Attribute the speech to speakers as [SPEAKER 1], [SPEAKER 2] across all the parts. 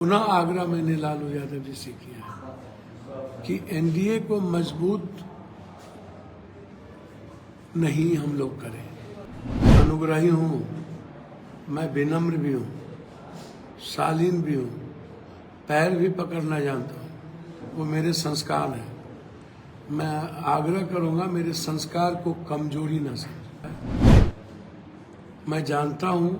[SPEAKER 1] पुनः आग्रह मैंने लालू यादव जी से किया है कि एनडीए को मजबूत नहीं हम लोग करें। अनुग्रही हूँ, मैं विनम्र भी हूँ, शालीन भी हूँ, पैर भी पकड़ना जानता हूँ, वो मेरे संस्कार हैं। मैं आग्रह करूँगा मेरे संस्कार को कमजोरी न समझें। मैं जानता हूँ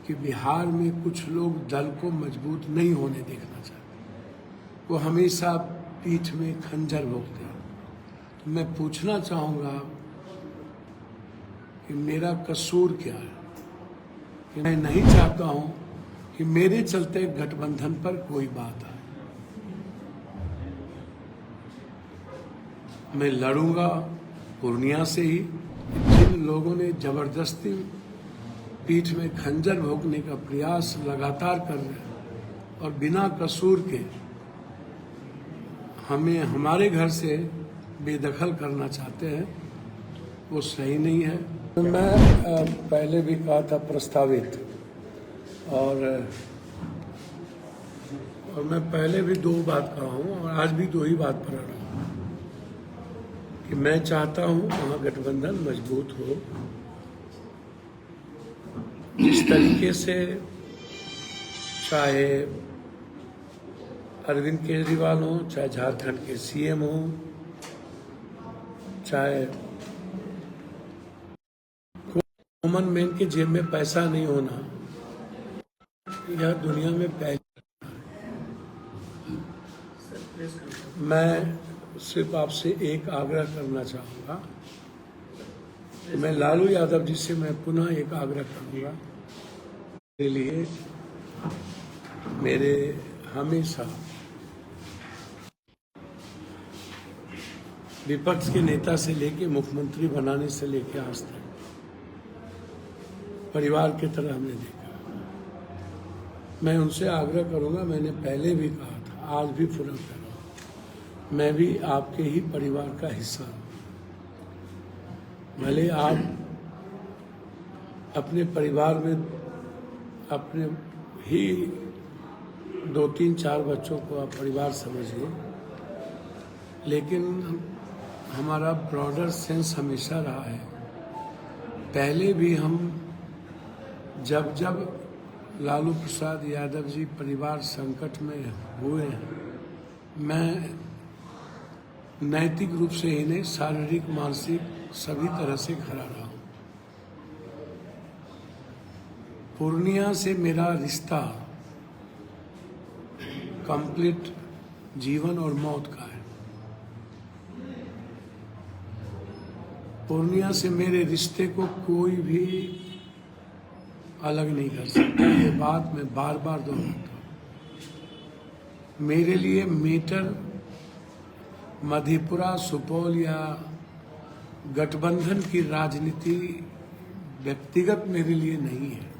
[SPEAKER 1] कि बिहार में कुछ लोग दल को मजबूत नहीं होने देखना चाहते, वो हमेशा पीठ में खंजर भोंकते हैं। तो मैं पूछना चाहूँगा कि मेरा कसूर क्या है कि मैं नहीं चाहता हूँ कि मेरे चलते गठबंधन पर कोई बात आए। मैं लड़ूंगा पूर्णिया से ही। जिन लोगों ने जबरदस्ती पीठ में खंजर भोंकने का प्रयास लगातार कर रहे हैं और बिना कसूर के हमें हमारे घर से बेदखल करना चाहते हैं, वो सही नहीं है। मैं पहले भी कहा था प्रस्तावित, और मैं पहले भी दो बात कहा हूँ और आज भी दो ही बात पर अड़ा हूँ कि मैं चाहता हूँ वहाँ गठबंधन मजबूत हो। जिस तरीके से चाहे अरविंद केजरीवाल हो, चाहे झारखंड के सीएम हो, चाहे कॉमन मैन के जेब में पैसा नहीं होना, यह दुनिया में पहले। मैं सिर्फ आपसे एक आग्रह करना चाहूँगा, मैं लालू यादव जी से मैं पुनः एक आग्रह करूँगा। मेरे लिए मेरे हमेशा विपक्ष के नेता से लेके मुख्यमंत्री बनाने से लेके आज तक परिवार की तरह हमने देखा। मैं उनसे आग्रह करूँगा, मैंने पहले भी कहा था, आज भी पूरा कर रहा हूँ, मैं भी आपके ही परिवार का हिस्सा हूँ। भले आप अपने परिवार में अपने ही 2-3-4 बच्चों को आप परिवार समझिए, लेकिन हमारा ब्रॉडर सेंस हमेशा रहा है। पहले भी हम जब लालू प्रसाद यादव जी परिवार संकट में हुए हैं, मैं नैतिक रूप से ही नहीं, शारीरिक मानसिक सभी तरह से खड़ा रहा हूँ। पूर्णिया से मेरा रिश्ता कंप्लीट जीवन और मौत का है। पूर्णिया से मेरे रिश्ते को कोई भी अलग नहीं कर सकता। ये बात मैं बार बार दोहराता हूँ। मेरे लिए मीटर मधेपुरा, सुपौल या गठबंधन की राजनीति व्यक्तिगत मेरे लिए नहीं है।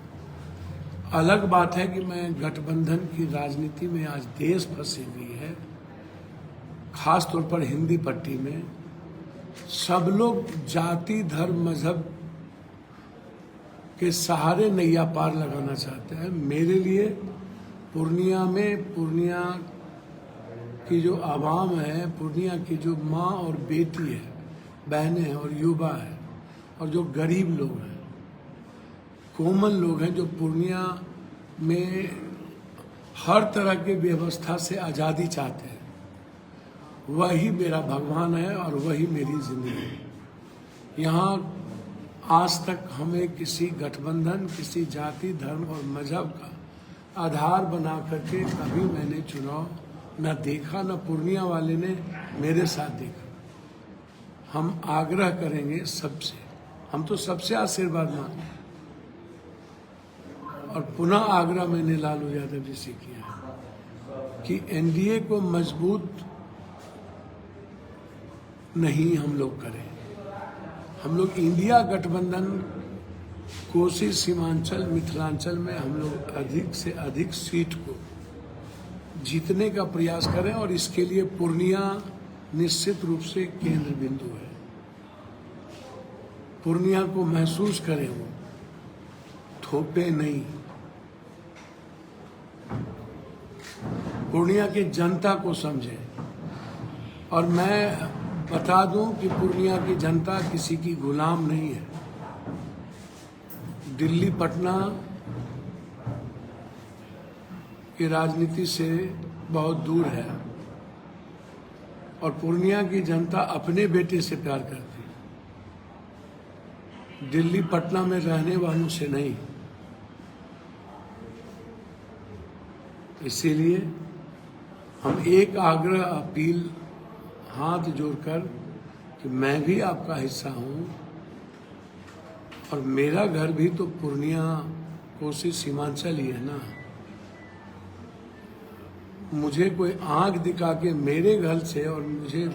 [SPEAKER 1] अलग बात है कि मैं गठबंधन की राजनीति में आज देश फंसी हुई है, खास तौर पर हिंदी पट्टी में। सब लोग जाति, धर्म, मजहब के सहारे नैया पार लगाना चाहते हैं। मेरे लिए पूर्णिया की जो आवाम है, पूर्णिया की जो माँ और बेटी है, बहनें हैं और युवा है, और जो गरीब लोग हैं, कॉमन लोग हैं, जो पूर्णिया में हर तरह की व्यवस्था से आज़ादी चाहते हैं, वही मेरा भगवान है और वही मेरी जिंदगी है। यहाँ आज तक हमें किसी गठबंधन, किसी जाति, धर्म और मजहब का आधार बना करके कभी मैंने चुनाव न देखा, न पूर्णिया वाले ने मेरे साथ देखा। हम आग्रह करेंगे सबसे, हम तो सबसे आशीर्वाद मांगे, और पुनः आग्रह मैंने लालू यादव जी से किया है कि एनडीए को मजबूत नहीं हम लोग करें। हम लोग इंडिया गठबंधन कोसी, सीमांचल, मिथिलांचल में हम लोग अधिक से अधिक सीट को जीतने का प्रयास करें, और इसके लिए पूर्णिया निश्चित रूप से केंद्र बिंदु है। पूर्णिया को महसूस करें, वो थोपे नहीं। पूर्णिया की जनता को समझे। और मैं बता दूं कि पूर्णिया की जनता किसी की गुलाम नहीं है। दिल्ली पटना की राजनीति से बहुत दूर है और पूर्णिया की जनता अपने बेटे से प्यार करती है, दिल्ली पटना में रहने वालों से नहीं। इसीलिए हम एक आग्रह, अपील हाथ जोड़कर कि मैं भी आपका हिस्सा हूं और मेरा घर भी तो पूर्णिया कोसी सीमांचल ही है ना। मुझे कोई आंख दिखा के मेरे घर से और मुझे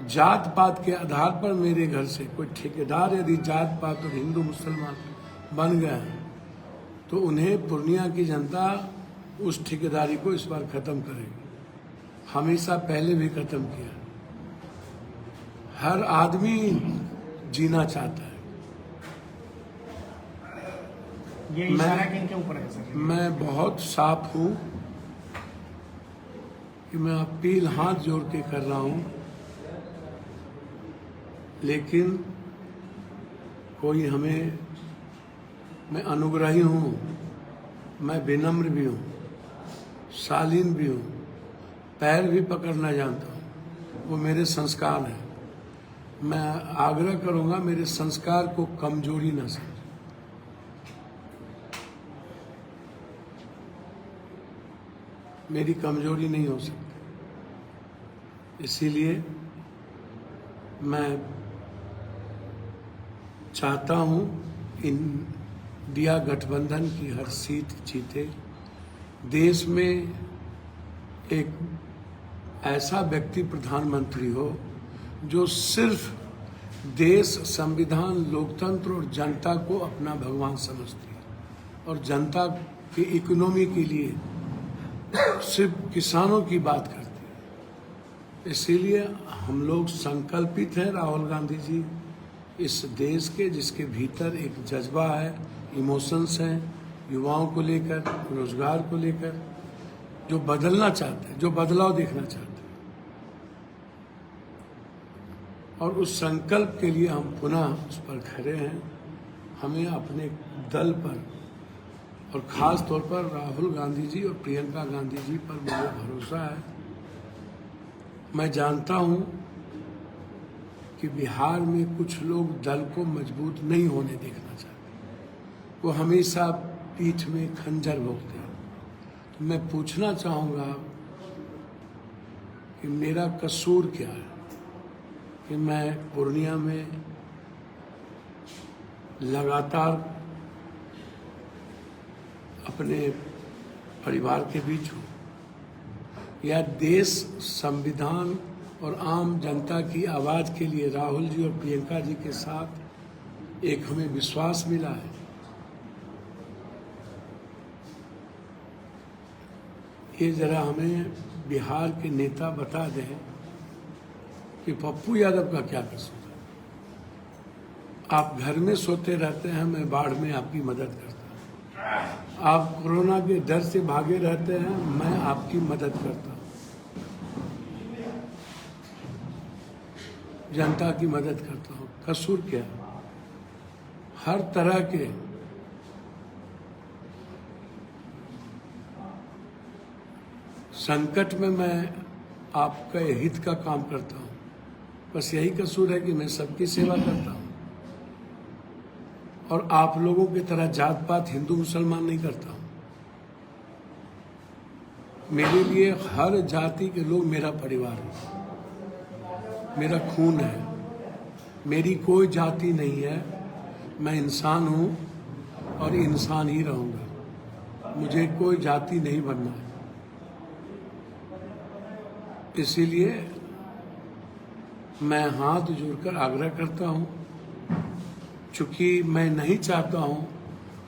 [SPEAKER 1] जात पात के आधार पर मेरे घर से कोई ठेकेदार यदि जात पात और हिंदू मुसलमान बन गए तो उन्हें पूर्णिया की जनता उस ठेकेदारी को इस बार खत्म करेगी। हमेशा पहले भी खत्म किया। हर आदमी जीना चाहता है।
[SPEAKER 2] ये इशारा किनके ऊपर है सर?
[SPEAKER 1] मैं बहुत साफ हूं कि मैं अपील हाथ जोड़ के कर रहा हूं, लेकिन कोई हमें, मैं अनुग्रही हूं, मैं विनम्र भी हूं, शालीन भी हूं, पैर भी पकड़ना जानता हूं, वो मेरे संस्कार हैं। मैं आग्रह करूंगा मेरे संस्कार को कमजोरी ना समझें। मेरी कमजोरी नहीं हो सकती। इसीलिए मैं चाहता हूं इंडिया गठबंधन की हर सीट जीते। देश में एक ऐसा व्यक्ति प्रधानमंत्री हो जो सिर्फ देश, संविधान, लोकतंत्र और जनता को अपना भगवान समझती है और जनता की इकोनॉमी के लिए सिर्फ किसानों की बात करती है। इसीलिए हम लोग संकल्पित हैं, राहुल गांधी जी, इस देश के जिसके भीतर एक जज्बा है, इमोशंस हैं, युवाओं को लेकर, रोजगार को लेकर, जो बदलना चाहते हैं, जो बदलाव देखना चाहते हैं। और उस संकल्प के लिए हम पुनः उस पर खड़े हैं। हमें अपने दल पर और खास तौर पर राहुल गांधी जी और प्रियंका गांधी जी पर मुझे भरोसा है। मैं जानता हूं कि बिहार में कुछ लोग दल को मजबूत नहीं होने देखना चाहते, वो हमेशा पीठ में खंजर भोंकते हैं। तो मैं पूछना चाहूँगा कि मेरा कसूर क्या है कि मैं पूर्णिया में लगातार अपने परिवार के बीच हूँ, या देश, संविधान और आम जनता की आवाज़ के लिए राहुल जी और प्रियंका जी के साथ एक हमें विश्वास मिला है। ये जरा हमें बिहार के नेता बता दें कि पप्पू यादव का क्या कसूर है। आप घर में सोते रहते हैं, मैं बाढ़ में आपकी मदद करता हूँ। आप कोरोना के डर से भागे रहते हैं, मैं आपकी मदद करता हूँ। जनता की मदद करता हूँ। कसूर क्या है? हर तरह के संकट में मैं आपके हित का काम करता हूँ। बस यही कसूर है कि मैं सबकी सेवा करता हूँ और आप लोगों की तरह जात पात, हिंदू मुसलमान नहीं करता हूँ। मेरे लिए हर जाति के लोग मेरा परिवार है, मेरा खून है। मेरी कोई जाति नहीं है, मैं इंसान हूँ और इंसान ही रहूँगा। मुझे कोई जाति नहीं बनना है। इसीलिए मैं हाथ जोड़कर आग्रह करता हूँ, चूंकि मैं नहीं चाहता हूँ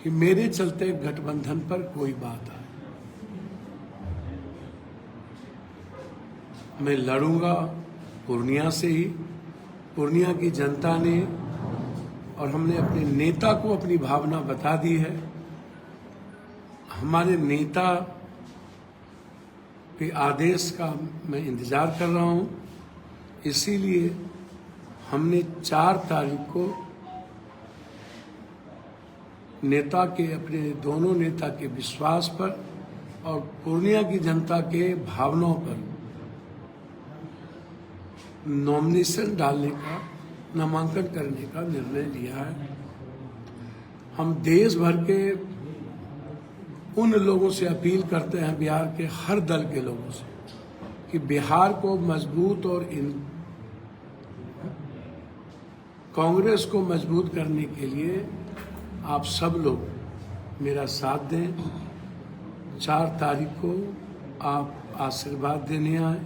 [SPEAKER 1] कि मेरे चलते गठबंधन पर कोई बात आए। मैं लड़ूंगा पूर्णिया से ही। पूर्णिया की जनता ने और हमने अपने नेता को अपनी भावना बता दी है। हमारे नेता के आदेश का मैं इंतज़ार कर रहा हूँ। इसीलिए हमने 4 तारीख को नेता के, अपने दोनों नेता के विश्वास पर और पूर्णिया की जनता के भावनाओं पर नॉमिनेशन डालने का, नामांकन करने का निर्णय लिया है। हम देश भर के उन लोगों से अपील करते हैं, बिहार के हर दल के लोगों से, कि बिहार को मजबूत और कांग्रेस को मजबूत करने के लिए आप सब लोग मेरा साथ दें। 4 तारीख को आप आशीर्वाद देने आए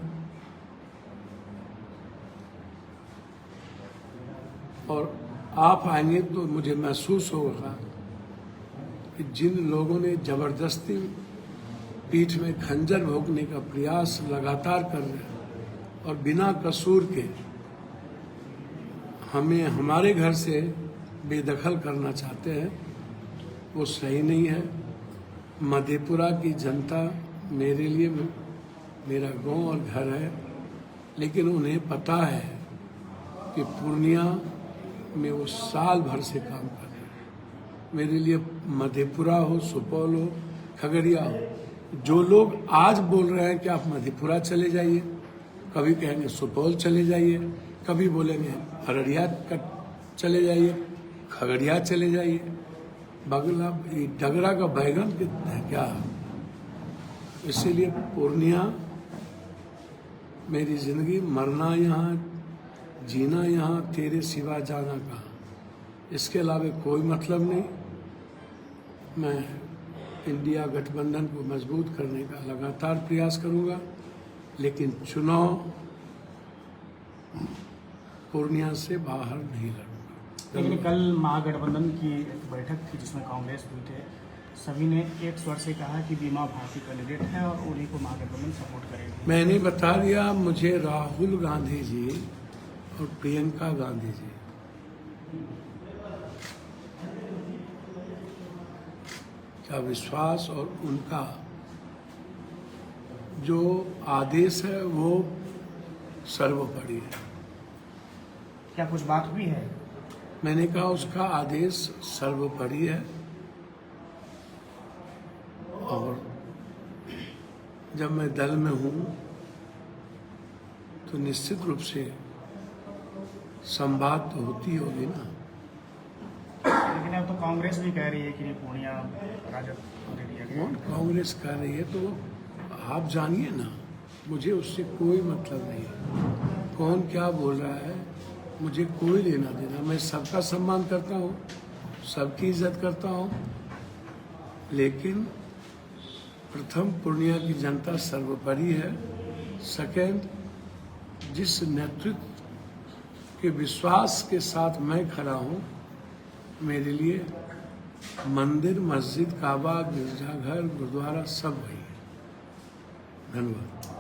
[SPEAKER 1] और आप आएंगे तो मुझे महसूस होगा कि जिन लोगों ने जबरदस्ती पीठ में खंजर भोंकने का प्रयास लगातार कर रहे हैं और बिना कसूर के हमें हमारे घर से बेदखल करना चाहते हैं, वो सही नहीं है। मधेपुरा की जनता मेरे लिए मेरा गांव और घर है, लेकिन उन्हें पता है कि पूर्णिया में वो साल भर से काम कर रहे हैं। मेरे लिए मधेपुरा हो, सुपौल हो, खगड़िया हो, जो लोग आज बोल रहे हैं कि आप मधेपुरा चले जाइए, कभी कहेंगे सुपौल चले जाइए, कभी बोलेंगे अररिया चले जाइए, खगड़िया चले जाइए, बगला डगरा का बैगन कितना है क्या। इसीलिए पूर्णिया मेरी जिंदगी, मरना यहाँ, जीना यहाँ, तेरे सिवा जाना कहाँ, इसके अलावा कोई मतलब नहीं। मैं इंडिया गठबंधन को मजबूत करने का लगातार प्रयास करूंगा, लेकिन चुनाव पूर्णिया से बाहर नहीं लड़ूंगा।
[SPEAKER 2] लेकिन कल महागठबंधन की एक बैठक थी जिसमें कांग्रेस भी थे, सभी ने एक स्वर से कहा कि बीमा भारती कैंडिडेट है और उन्हीं को महागठबंधन सपोर्ट करेगी।
[SPEAKER 1] मैंने बता दिया, मुझे राहुल गांधी जी और प्रियंका गांधी जी का विश्वास और उनका जो आदेश है वो सर्वोपरि है।
[SPEAKER 2] क्या कुछ बात हुई है?
[SPEAKER 1] मैंने कहा उसका आदेश सर्वोपरि है और जब मैं दल में हूँ तो निश्चित रूप से संवाद तो होती होगी ना।
[SPEAKER 2] लेकिन अब तो कांग्रेस भी कह रही है कि पूर्णिया राजद को दे दिया गया।
[SPEAKER 1] कौन कांग्रेस कह रही है तो आप जानिए ना, मुझे उससे कोई मतलब नहीं है। कौन क्या बोल रहा है मुझे कोई लेना देना। मैं सबका सम्मान करता हूँ, सबकी इज्जत करता हूँ, लेकिन प्रथम पूर्णिया की जनता सर्वोपरि है। सेकेंड, जिस नेतृत्व के विश्वास के साथ मैं खड़ा हूँ, मेरे लिए मंदिर, मस्जिद, काबा, गिरजाघर, गुरुद्वारा सब वही है। धन्यवाद।